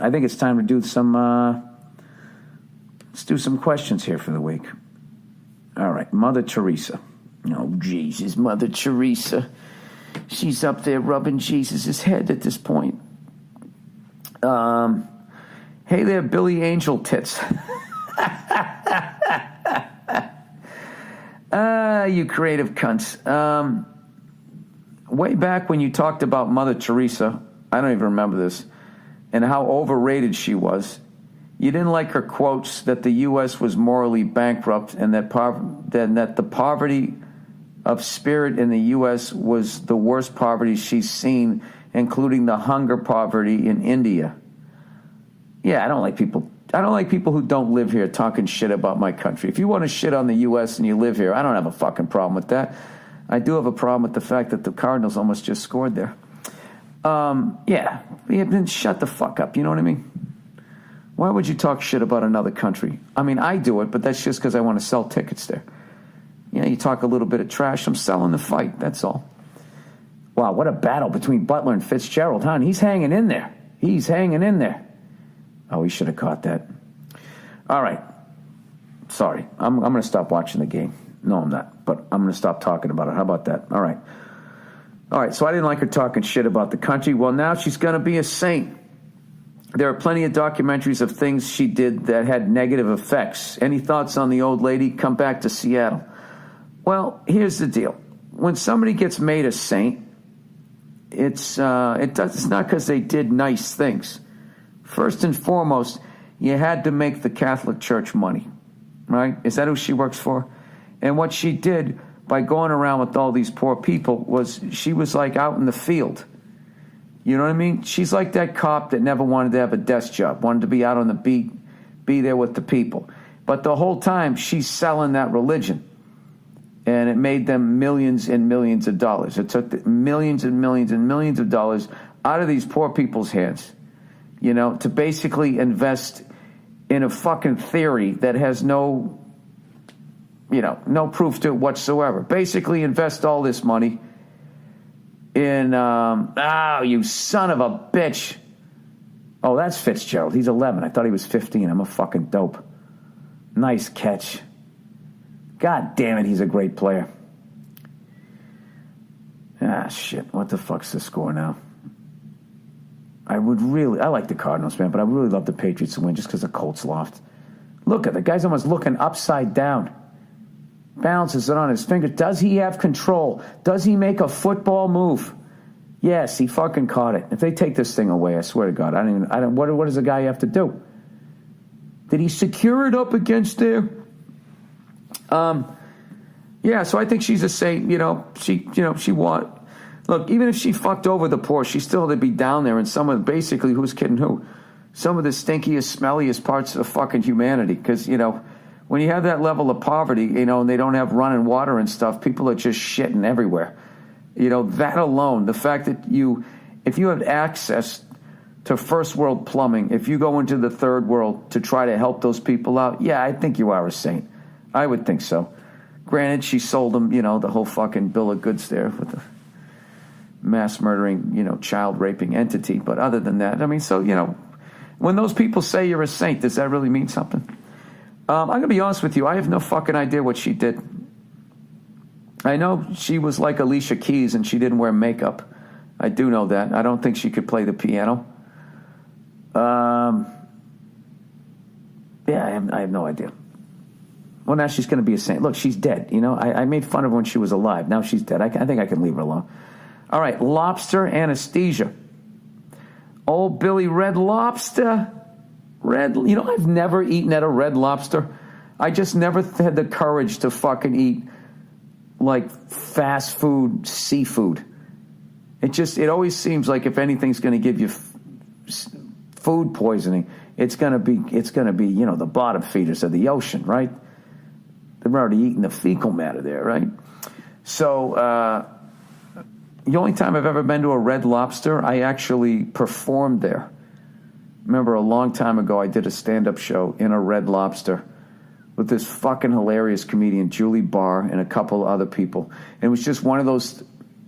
I think it's time to do some, let's do some questions here for the week. All right, Mother Teresa. Oh, Jesus, Mother Teresa. She's up there rubbing Jesus' head at this point. Hey there, Billy Angel Tits. You creative cunts. Way back when you talked about Mother Teresa, I don't even remember this, and how overrated she was, you didn't like her quotes that the U.S. was morally bankrupt and that the poverty of spirit in the U.S. was the worst poverty she's seen, including the hunger poverty in India. Yeah, I don't like people who don't live here talking shit about my country. If you want to shit on the U.S. and you live here, I don't have a fucking problem with that. I do have a problem with the fact that the Cardinals almost just scored there. Yeah, then shut the fuck up, you know what I mean? Why would you talk shit about another country? I mean, I do it, but that's just because I want to sell tickets there. You know, you talk a little bit of trash, I'm selling the fight, that's all. Wow, what a battle between Butler and Fitzgerald, huh? And he's hanging in there. He's hanging in there. Oh, he should have caught that. All right. Sorry, I'm going to stop watching the game. No, I'm not, but I'm going to stop talking about it. How about that? All right. All right, so I didn't like her talking shit about the country. Well, now she's going to be a saint. There are plenty of documentaries of things she did that had negative effects. Any thoughts on the old lady? Come back to Seattle. Well, here's the deal. When somebody gets made a saint, it's not because they did nice things. First and foremost, you had to make the Catholic Church money, right? Is that who she works for? And what she did by going around with all these poor people was she was like out in the field. You know what I mean? She's like that cop that never wanted to have a desk job, wanted to be out on the beat, be there with the people. But the whole time, she's selling that religion. And it made them millions and millions of dollars. It took millions and millions and millions of dollars out of these poor people's hands, you know, to basically invest in a fucking theory that has no proof to it whatsoever. Basically invest all this money in, you son of a bitch. Oh, that's Fitzgerald. He's 11. I thought he was 15. I'm a fucking dope. Nice catch. God damn it, he's a great player. Ah, shit. What the fuck's the score now? I like the Cardinals, man, but I really love the Patriots to win just because the Colts lost. Look at the guy's almost looking upside down. Balances it on his finger. Does he have control? Does he make a football move? Yes, he fucking caught it. If they take this thing away, I swear to God, what does the guy have to do? Did he secure it up against there? Yeah, so I think she's a saint, she won. Look, even if she fucked over the poor, she still had to be down there in some of, basically, who's kidding who? Some of the stinkiest, smelliest parts of fucking humanity. Because, when you have that level of poverty, and they don't have running water and stuff, people are just shitting everywhere. That alone, the fact that if you have access to first world plumbing, if you go into the third world to try to help those people out, yeah, I think you are a saint. I would think so. Granted, she sold them, the whole fucking bill of goods there with the mass murdering, child raping entity. But other than that, when those people say you're a saint, does that really mean something? I'm going to be honest with you. I have no fucking idea what she did. I know she was like Alicia Keys and she didn't wear makeup. I do know that. I don't think she could play the piano. Yeah, I have no idea. Well, now she's going to be a saint. Look, she's dead. I made fun of her when she was alive. Now she's dead. I think I can leave her alone. All right, lobster anesthesia. Old Billy Red Lobster. I've never eaten at a Red Lobster. I just never had the courage to fucking eat, like, fast food seafood. It always seems like if anything's going to give you food poisoning, it's going to be the bottom feeders of the ocean, right? They're already eating the fecal matter there, right? So the only time I've ever been to a Red Lobster, I actually performed there. Remember a long time ago, I did a stand-up show in a Red Lobster with this fucking hilarious comedian, Julie Barr, and a couple other people. And it was just one of those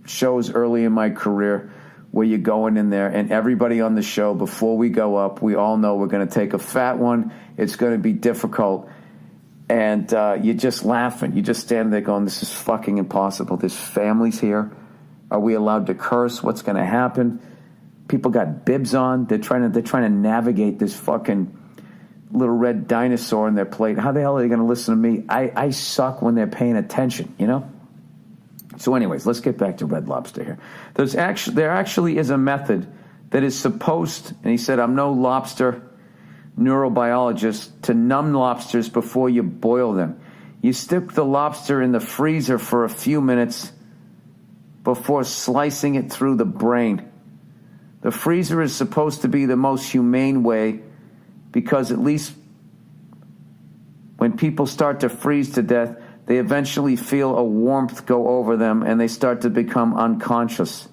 shows early in my career where you're going in there, and everybody on the show, before we go up, we all know we're going to take a fat one. It's going to be difficult. And you're just laughing. You just stand there going, this is fucking impossible. There's families here. Are we allowed to curse? What's going to happen? People got bibs on. They're trying to navigate this fucking little red dinosaur in their plate. How the hell are they going to listen to me? I suck when they're paying attention, you know? So anyways, let's get back to Red Lobster here. There actually is a method that is supposed, and he said, I'm no lobster neurobiologist, to numb lobsters before you boil them. You stick the lobster in the freezer for a few minutes before slicing it through the brain. The freezer is supposed to be the most humane way, because at least when people start to freeze to death, they eventually feel a warmth go over them and they start to become unconscious.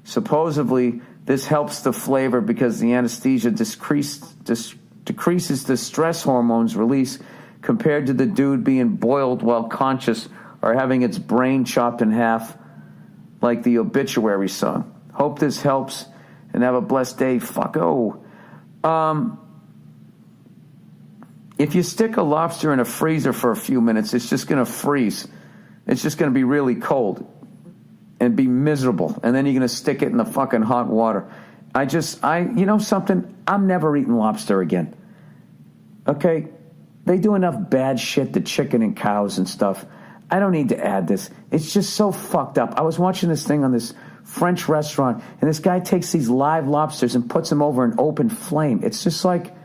Supposedly, this helps the flavor because the anesthesia decreases the stress hormones release compared to the dude being boiled while conscious or having its brain chopped in half like the obituary song. Hope this helps and have a blessed day. Fucko. If you stick a lobster in a freezer for a few minutes, it's just going to freeze. It's just going to be really cold and be miserable. And then you're going to stick it in the fucking hot water. You know something? I'm never eating lobster again. Okay? They do enough bad shit to chicken and cows and stuff. I don't need to add this. It's just so fucked up. I was watching this thing on this French restaurant, and this guy takes these live lobsters and puts them over an open flame. It's just like...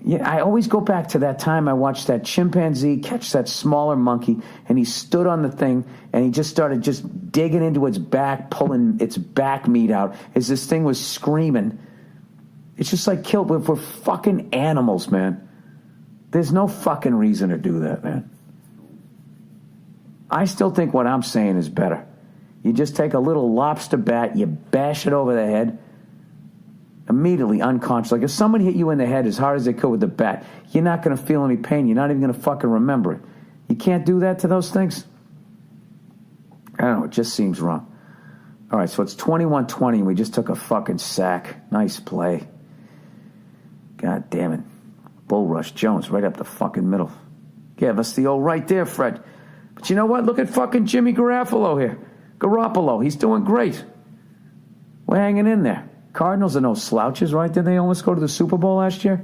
Yeah, I always go back to that time I watched that chimpanzee catch that smaller monkey, and he stood on the thing, and he just started just digging into its back, pulling its back meat out as this thing was screaming. It's just like we're fucking animals, man. There's no fucking reason to do that, man. I still think what I'm saying is better. You just take a little lobster bat, you bash it over the head, immediately unconscious. Like if somebody hit you in the head as hard as they could with the bat, you're not going to feel any pain. You're not even going to fucking remember it. You can't do that to those things? I don't know. It just seems wrong. All right, so it's 21-20, and we just took a fucking sack. Nice play. God damn it. Bull rush Jones right up the fucking middle. Gave us the old right there, Fred. But you know what? Look at fucking Jimmy Garoppolo here. Garoppolo, he's doing great. We're hanging in there. Cardinals are no slouches, right? Didn't they almost go to the Super Bowl last year?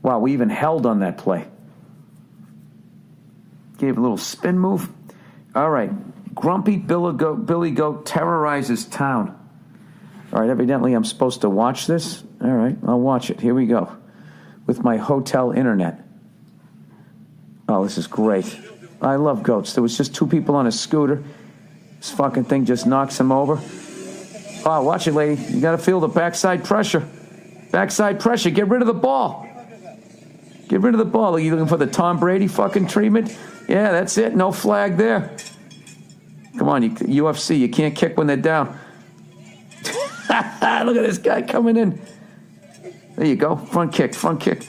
Wow, we even held on that play. Gave a little spin move. All right. Grumpy Billy Goat terrorizes town. All right, evidently I'm supposed to watch this. All right, I'll watch it. Here we go. With my hotel internet. Oh, this is great. I love goats. There was just two people on a scooter. This fucking thing just knocks them over. Oh, watch it, lady. You got to feel the backside pressure. Backside pressure. Get rid of the ball. Get rid of the ball. Are you looking for the Tom Brady fucking treatment? Yeah, that's it. No flag there. Come on, UFC. You can't kick when they're down. Look at this guy coming in. There you go. Front kick, front kick.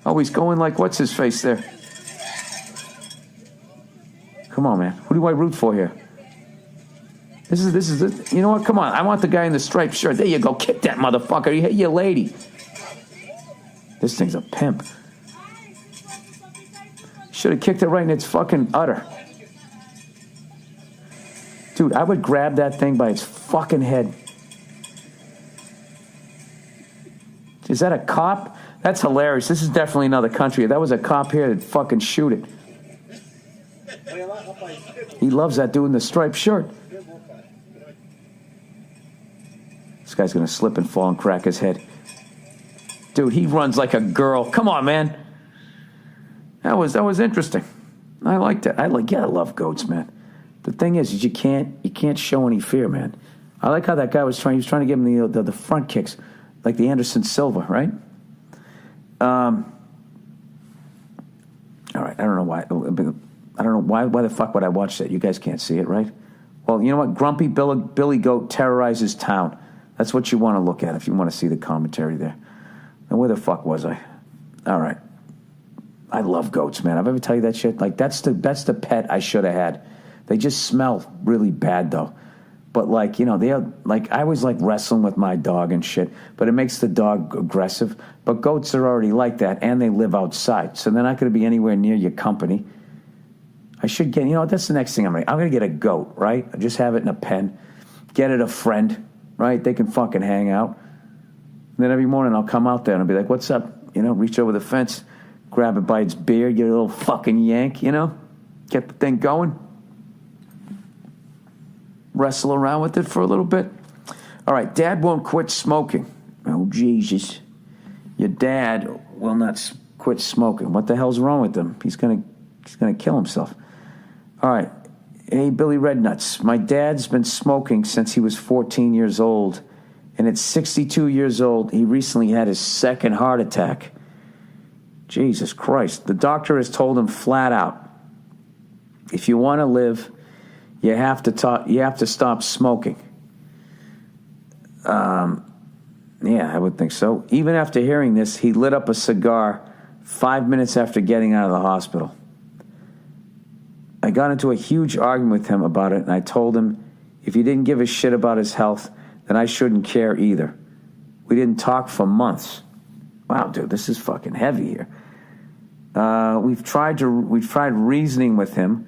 Oh, he's going like what's his face there? Come on, man. Who do I root for here? This is you know what? Come on. I want the guy in the striped shirt. There you go. Kick that motherfucker. You hit your lady. This thing's a pimp. Should have kicked it right in its fucking udder. Dude, I would grab that thing by its fucking head. Is that a cop? That's hilarious. This is definitely another country. If that was a cop here, they'd fucking shoot it. He loves that dude in the striped shirt. This guy's going to slip and fall and crack his head. Dude, he runs like a girl. Come on, man. That was interesting. I liked it. I love goats, man. The thing is you can't show any fear, man. I like how that guy was trying to give him the front kicks, like the Anderson Silva, right? All right, I don't know why the fuck would I watch that? You guys can't see it, right? Well, you know what? Grumpy Billy Goat terrorizes town. That's what you want to look at if you want to see the commentary there. Now, where the fuck was I? All right. I love goats, man. I've ever tell you that shit? Like, that's the pet I should have had. They just smell really bad, though. But like, they're like, I was like wrestling with my dog and shit, but it makes the dog aggressive. But goats are already like that, and they live outside, so they're not going to be anywhere near your company. I should get, that's the next thing I'm going to get a goat, right? I just have it in a pen, get it a friend, right? They can fucking hang out. And then every morning I'll come out there and I'll be like, what's up? Reach over the fence, grab it by its beard, get a little fucking yank, get the thing going. Wrestle around with it for a little bit. All right, Dad won't quit smoking. Oh, Jesus. Your dad will not quit smoking. What the hell's wrong with him? He's gonna kill himself. All right. Hey, Billy Rednuts. My dad's been smoking since he was 14 years old, and at 62 years old, he recently had his second heart attack. Jesus Christ. The doctor has told him flat out, if you want to live, you have to stop smoking. Yeah, I would think so. Even after hearing this, he lit up a cigar 5 minutes after getting out of the hospital. I got into a huge argument with him about it, and I told him if he didn't give a shit about his health, then I shouldn't care either. We didn't talk for months. Wow, dude, this is fucking heavy here. We've tried reasoning with him.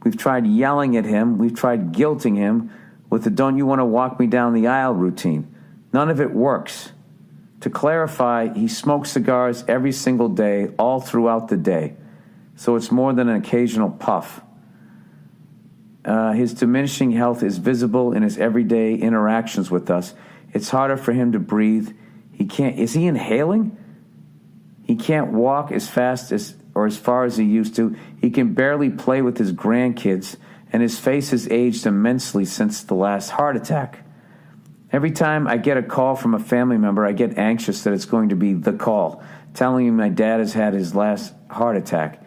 We've tried yelling at him. We've tried guilting him with the "don't you want to walk me down the aisle" routine. None of it works. To clarify, he smokes cigars every single day, all throughout the day. So it's more than an occasional puff. His diminishing health is visible in his everyday interactions with us. It's harder for him to breathe. Is he inhaling? He can't walk as fast or as far as he used to. He can barely play with his grandkids, and his face has aged immensely since the last heart attack. Every time I get a call from a family member, I get anxious that it's going to be the call, telling me my dad has had his last heart attack.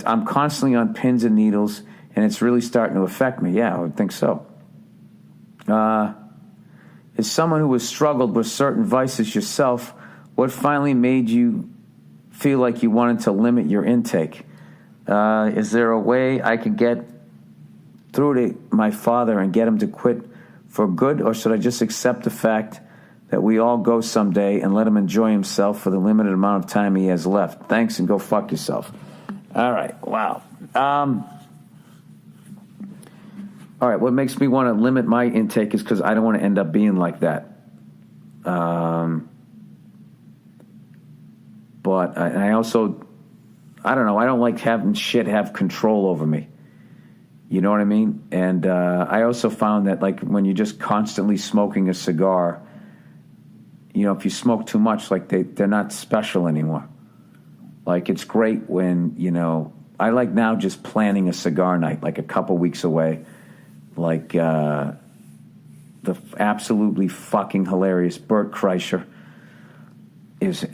I'm constantly on pins and needles, and it's really starting to affect me. Yeah, I would think so. As someone who has struggled with certain vices yourself, what finally made you feel like you wanted to limit your intake? Is there a way I could get through to my father and get him to quit for good, or should I just accept the fact that we all go someday and let him enjoy himself for the limited amount of time he has left? Thanks, and go fuck yourself. All right, wow. All right, what makes me want to limit my intake is because I don't want to end up being like that. But I also, I don't know, I don't like having shit have control over me. You know what I mean? And I also found that, like, when you're just constantly smoking a cigar, if you smoke too much, like, they're not special anymore. Like, it's great when, I like now just planning a cigar night, like a couple weeks away. Like, the absolutely fucking hilarious Bert Kreischer is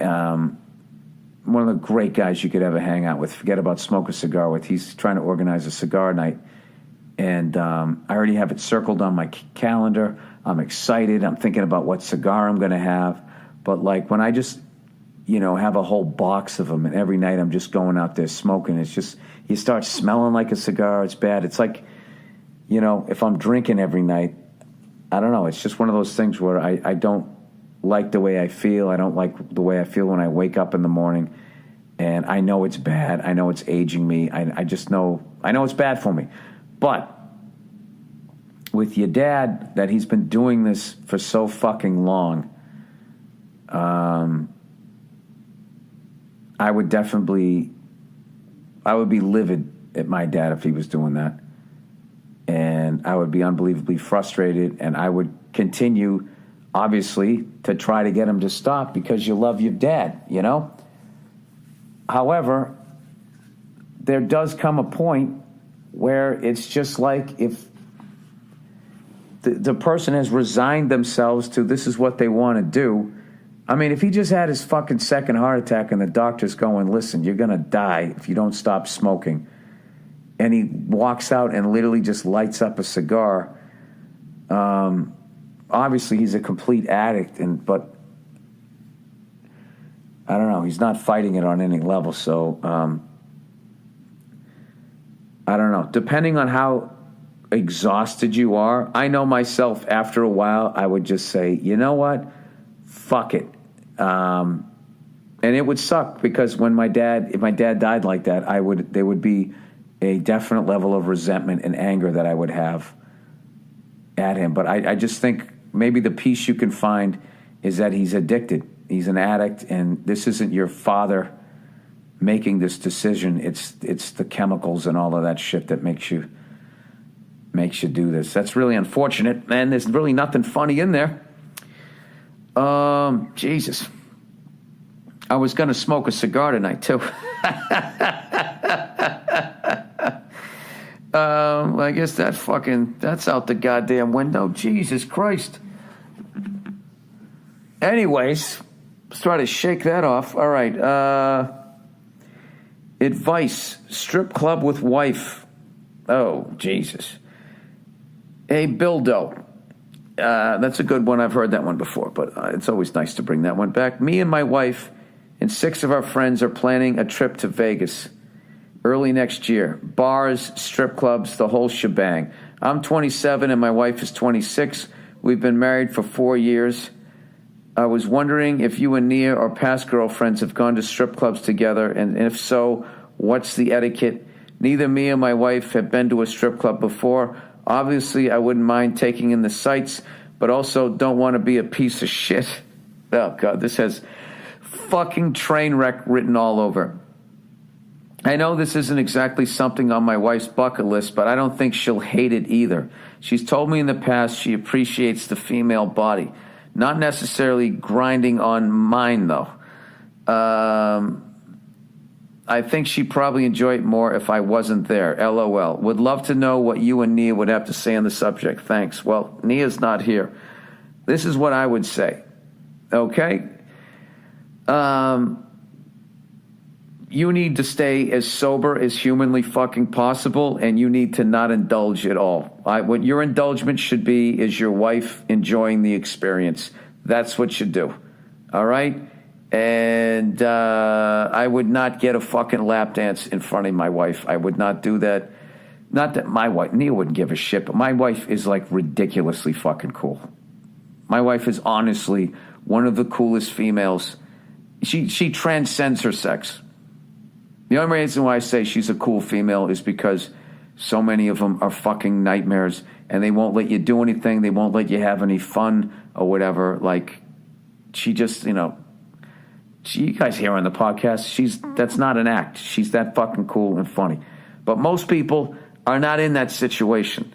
one of the great guys you could ever hang out with. Forget about smoke a cigar with. He's trying to organize a cigar night. And I already have it circled on my calendar. I'm excited. I'm thinking about what cigar I'm going to have. But, like, when I just, have a whole box of them, and every night I'm just going out there smoking, it's just, you start smelling like a cigar. It's bad. It's like, if I'm drinking every night, I don't know. It's just one of those things where I don't like the way I feel. I don't like the way I feel when I wake up in the morning. And I know it's bad. I know it's aging me. I just know, I know it's bad for me. But with your dad, that he's been doing this for so fucking long, I would be livid at my dad if he was doing that. And I would be unbelievably frustrated, and I would continue, obviously, to try to get him to stop because you love your dad, However, there does come a point where it's just like if the person has resigned themselves to this is what they want to do. I mean, if he just had his fucking second heart attack and the doctor's going, listen, you're going to die if you don't stop smoking, and he walks out and literally just lights up a cigar, obviously he's a complete addict, but I don't know, he's not fighting it on any level, so I don't know. Depending on how exhausted you are. I know myself, after a while, I would just say, you know what? Fuck it. And it would suck because if my dad died like that, there would be a definite level of resentment and anger that I would have at him. But I just think maybe the peace you can find is that he's addicted. He's an addict, and this isn't your father making this decision. It's the chemicals and all of that shit that makes you do this. That's really unfortunate, and there's really nothing funny in there. Jesus. I was going to smoke a cigar tonight, too. I guess that's out the goddamn window. Jesus Christ. Anyways, let's try to shake that off. All right. Advice. Strip club with wife. Oh, Jesus. Hey, Bildo. That's a good one. I've heard that one before, but it's always nice to bring that one back. Me and my wife and 6 of our friends are planning a trip to Vegas early next year. Bars, strip clubs, the whole shebang. I'm 27 and my wife is 26. We've been married for 4 years. I was wondering if you and Nia or past girlfriends have gone to strip clubs together, and if so, what's the etiquette? Neither me or my wife have been to a strip club before. Obviously, I wouldn't mind taking in the sights, but also don't want to be a piece of shit. Oh, God, this has fucking train wreck written all over. I know this isn't exactly something on my wife's bucket list, but I don't think she'll hate it either. She's told me in the past she appreciates the female body. Not necessarily grinding on mine, though. I think she'd probably enjoy it more if I wasn't there. LOL. Would love to know what you and Nia would have to say on the subject. Thanks. Well, Nia's not here. This is what I would say. Okay? You need to stay as sober as humanly fucking possible, and you need to not indulge at all. What your indulgence should be is your wife enjoying the experience. That's what you do. All right? And I would not get a fucking lap dance in front of my wife. I would not do that. Not that my wife, Nia wouldn't give a shit, but my wife is like ridiculously fucking cool. My wife is honestly one of the coolest females. She transcends her sex. The only reason why I say she's a cool female is because so many of them are fucking nightmares, and they won't let you do anything. They won't let you have any fun or whatever. Like, she just, you guys hear on the podcast, that's not an act. She's that fucking cool and funny. But most people are not in that situation.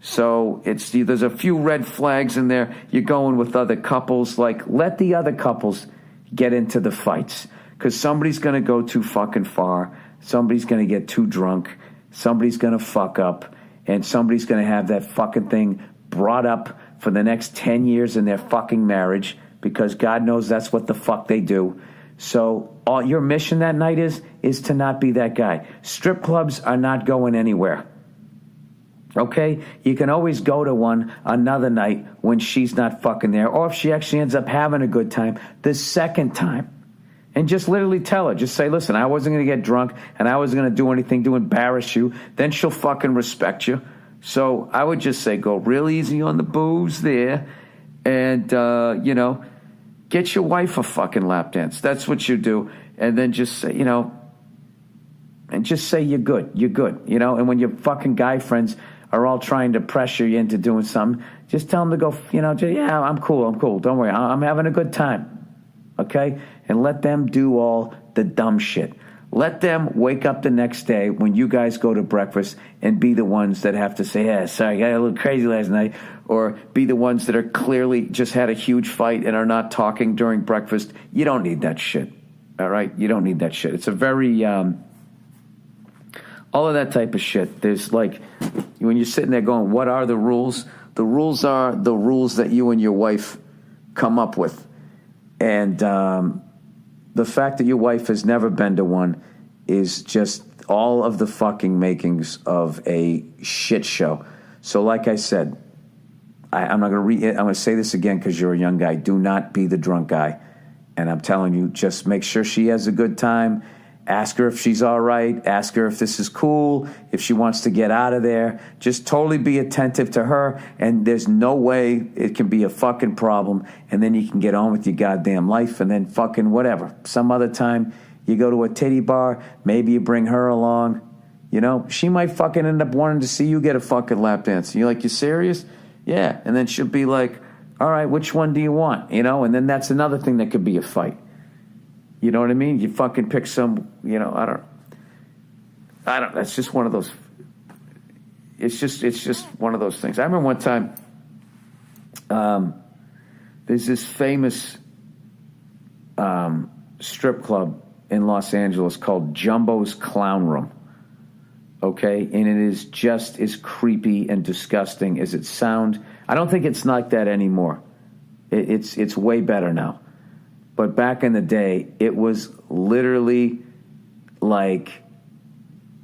So there's a few red flags in there. You're going with other couples. Like, let the other couples get into the fights. Because somebody's going to go too fucking far. Somebody's going to get too drunk. Somebody's going to fuck up. And somebody's going to have that fucking thing brought up for the next 10 years in their fucking marriage. Because God knows that's what the fuck they do. So all your mission that night is to not be that guy. Strip clubs are not going anywhere. Okay? You can always go to one another night when she's not fucking there. Or if she actually ends up having a good time the second time. And just literally tell her. Just say, listen, I wasn't going to get drunk and I wasn't going to do anything to embarrass you. Then she'll fucking respect you. So I would just say go real easy on the booze there. And, get your wife a fucking lap dance. That's what you do. And then just say, and just say you're good. You're good. And when your fucking guy friends are all trying to pressure you into doing something, just tell them to go, yeah, I'm cool. Don't worry. I'm having a good time. Okay? And let them do all the dumb shit. Let them wake up the next day when you guys go to breakfast and be the ones that have to say, yeah, sorry, I got a little crazy last night. Or be the ones that are clearly just had a huge fight and are not talking during breakfast. You don't need that shit. All right? You don't need that shit. It's a very, all of that type of shit. There's like, when you're sitting there going, what are the rules? The rules are the rules that you and your wife come up with. And the fact that your wife has never been to one is just all of the fucking makings of a shit show. So like I said, I'm going to say this again because you're a young guy. Do not be the drunk guy. And I'm telling you, just make sure she has a good time Ask her if she's all right. Ask her if this is cool, if she wants to get out of there. Just totally be attentive to her, and there's no way it can be a fucking problem, and then you can get on with your goddamn life, and then fucking whatever. Some other time, you go to a titty bar, maybe you bring her along. You know, she might fucking end up wanting to see you get a fucking lap dance. You're like, you serious? Yeah. And then she'll be like, all right, which one do you want? You know, and then that's another thing that could be a fight. You know what I mean? You fucking pick some, you know, I don't, that's just one of those, it's just one of those things. I remember one time, there's this famous strip club in Los Angeles called Jumbo's Clown Room. Okay? And it is just as creepy and disgusting as it sounds. I don't think it's like that anymore. It's way better now. But back in the day, it was literally like,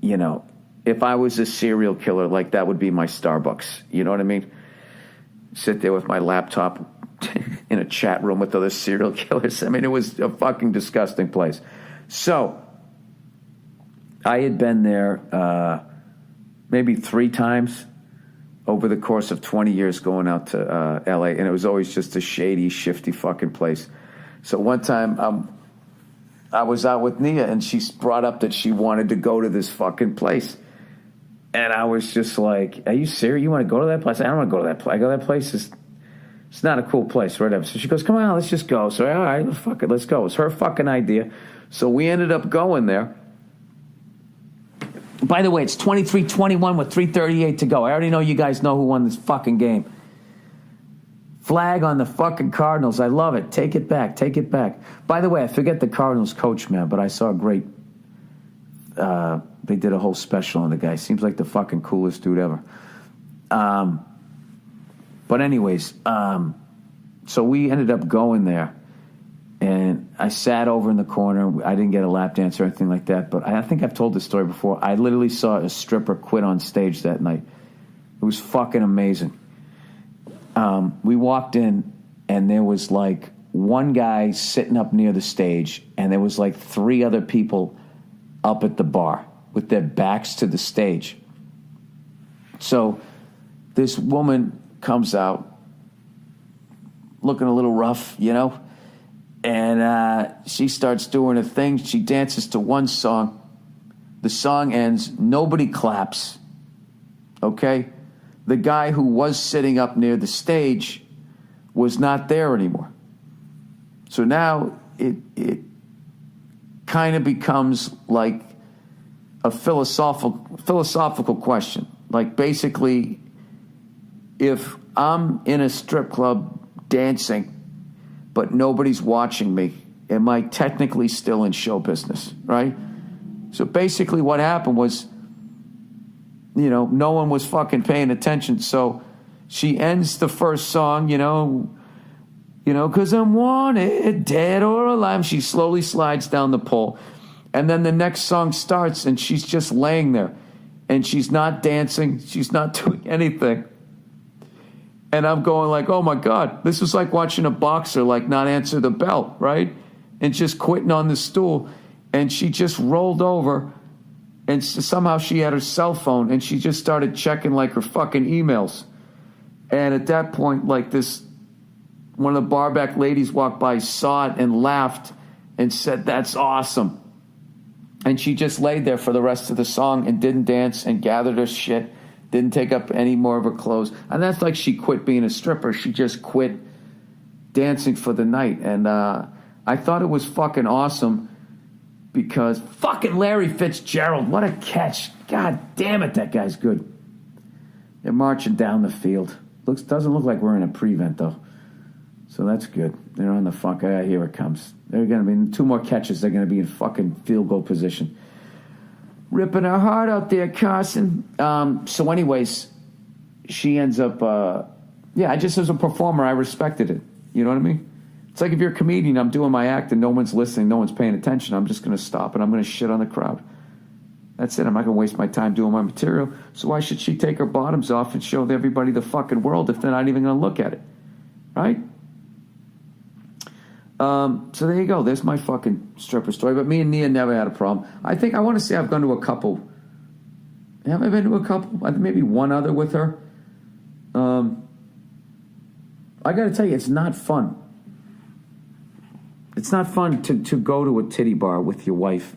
you know, if I was a serial killer, like that would be my Starbucks. You know what I mean? Sit there with my laptop in a chat room with other serial killers. I mean, it was a fucking disgusting place. So I had been there maybe 3 times over the course of 20 years going out to L.A., and it was always just a shady, shifty fucking place. So one time I was out with Nia, and she brought up that she wanted to go to this fucking place. And I was just like, are you serious? You want to go to that place? I don't want to go to that place. I go, that place is, it's not a cool place or whatever. So she goes, come on, let's just go. So, all right, fuck it, let's go. It was her fucking idea. So we ended up going there. By the way, it's 23-21 with 3:38 to go. I already know you guys know who won this fucking game. Flag on the fucking Cardinals. I love it. Take it back. Take it back. By the way, I forget the Cardinals coach, man, but I saw a great... they did a whole special on the guy. Seems like the fucking coolest dude ever. But anyways, so we ended up going there. And I sat over in the corner. I didn't get a lap dance or anything like that. But I think I've told this story before. I literally saw a stripper quit on stage that night. It was fucking amazing. We walked in, and there was like one guy sitting up near the stage, and there was like 3 other people up at the bar with their backs to the stage. So this woman comes out looking a little rough, you know, and she starts doing her thing. She dances to one song. The song ends. Nobody claps. Okay? The guy who was sitting up near the stage was not there anymore. So now it kind of becomes like a philosophical question. Like basically, if I'm in a strip club dancing, but nobody's watching me, am I technically still in show business, right? So basically what happened was, you know, no one was fucking paying attention. So she ends the first song, you know, 'cause I'm wanted, dead or alive. She slowly slides down the pole. And then the next song starts, and she's just laying there. And she's not dancing. She's not doing anything. And I'm going like, oh, my God. This is like watching a boxer, like, not answer the bell, right? And just quitting on the stool. And she just rolled over. And somehow she had her cell phone, and she just started checking, like, her fucking emails. And at that point, like, one of the barback ladies walked by, saw it, and laughed and said, that's awesome. And she just laid there for the rest of the song and didn't dance and gathered her shit, didn't take up any more of her clothes. And that's like she quit being a stripper. She just quit dancing for the night. And I thought it was fucking awesome because fucking Larry Fitzgerald, what a catch. God damn it, that guy's good. They're marching down the field. Doesn't look like we're in a prevent, though. So that's good. They're on the fuck. Here it comes. They're going to be 2 more catches. They're going to be in fucking field goal position. Ripping her heart out there, Carson. So anyways, she ends up, I just as a performer, I respected it. You know what I mean? It's like if you're a comedian, I'm doing my act and no one's listening, no one's paying attention. I'm just going to stop and I'm going to shit on the crowd. That's it. I'm not going to waste my time doing my material. So why should she take her bottoms off and show everybody the fucking world if they're not even going to look at it? Right? So there you go. There's my fucking stripper story. But me and Nia never had a problem. I want to say I've gone to a couple. Have I been to a couple? Maybe one other with her. I got to tell you, it's not fun. It's not fun to go to a titty bar with your wife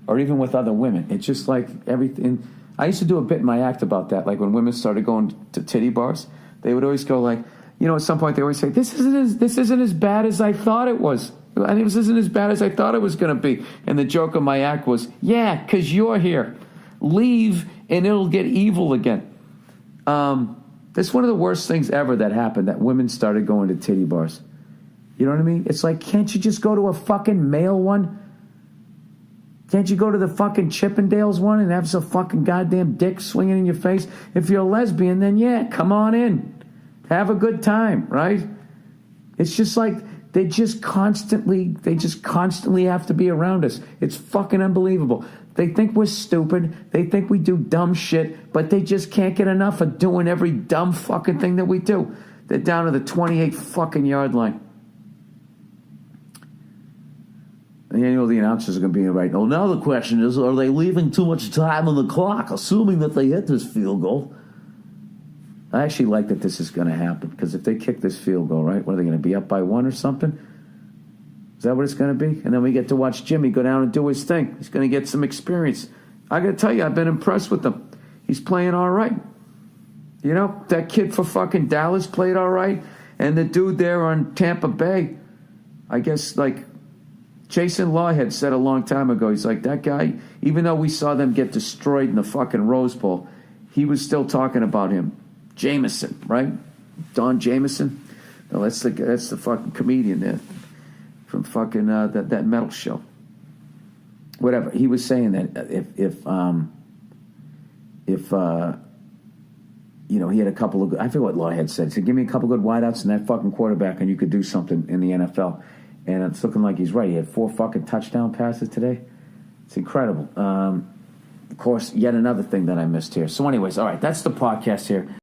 or even with other women. It's just like everything. I used to do a bit in my act about that. Like when women started going to titty bars, they would always go like, at some point they always say, this isn't as bad as I thought it was. This isn't as bad as I thought it was going to be. And the joke of my act was, yeah, because you're here. Leave and it'll get evil again. That's one of the worst things ever that happened, that women started going to titty bars. You know what I mean? It's like, can't you just go to a fucking male one? Can't you go to the fucking Chippendales one and have some fucking goddamn dick swinging in your face? If you're a lesbian, then yeah, come on in. Have a good time, right? It's just like they just constantly have to be around us. It's fucking unbelievable. They think we're stupid. They think we do dumb shit, but they just can't get enough of doing every dumb fucking thing that we do. They're down to the 28 fucking yard line. And the announcers are going to be right. Well, now the question is, are they leaving too much time on the clock, assuming that they hit this field goal? I actually like that this is going to happen, because if they kick this field goal, right, what are they going to be up by 1 or something? Is that what it's going to be? And then we get to watch Jimmy go down and do his thing. He's going to get some experience. I got to tell you, I've been impressed with him. He's playing all right. That kid for fucking Dallas played all right. And the dude there on Tampa Bay, I guess, like, Jason Law had said a long time ago, he's like, that guy, even though we saw them get destroyed in the fucking Rose Bowl, he was still talking about him. Jameson, right? Don Jameson. No, that's the fucking comedian there from fucking that metal show. Whatever. He was saying that if he had a couple of, I forget what Law had said. He said, give me a couple of good wideouts and that fucking quarterback and you could do something in the NFL. And it's looking like he's right. He had 4 fucking touchdown passes today. It's incredible. Of course, yet another thing that I missed here. So anyways, all right, that's the podcast here.